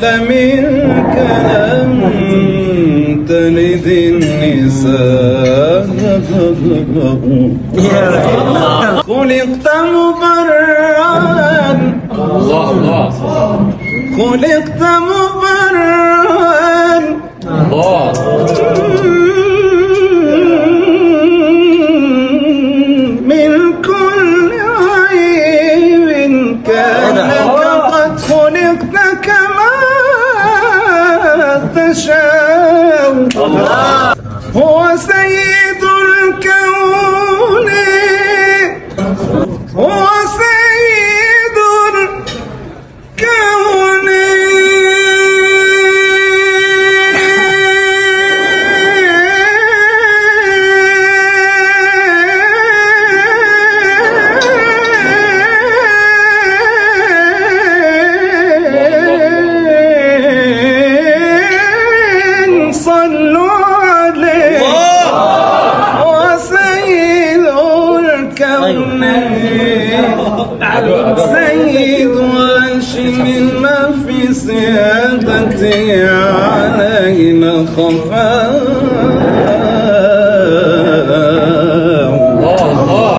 منك لم تلد النساء خلقت مبرأ خلقت مبرأ من كل عيب كأنك قد خلقت كما تشاء هو سيد الكون هو سيد الكون صلوا عليه وسيد الكونين سيد هاشم ما في سيادته علينا خفاء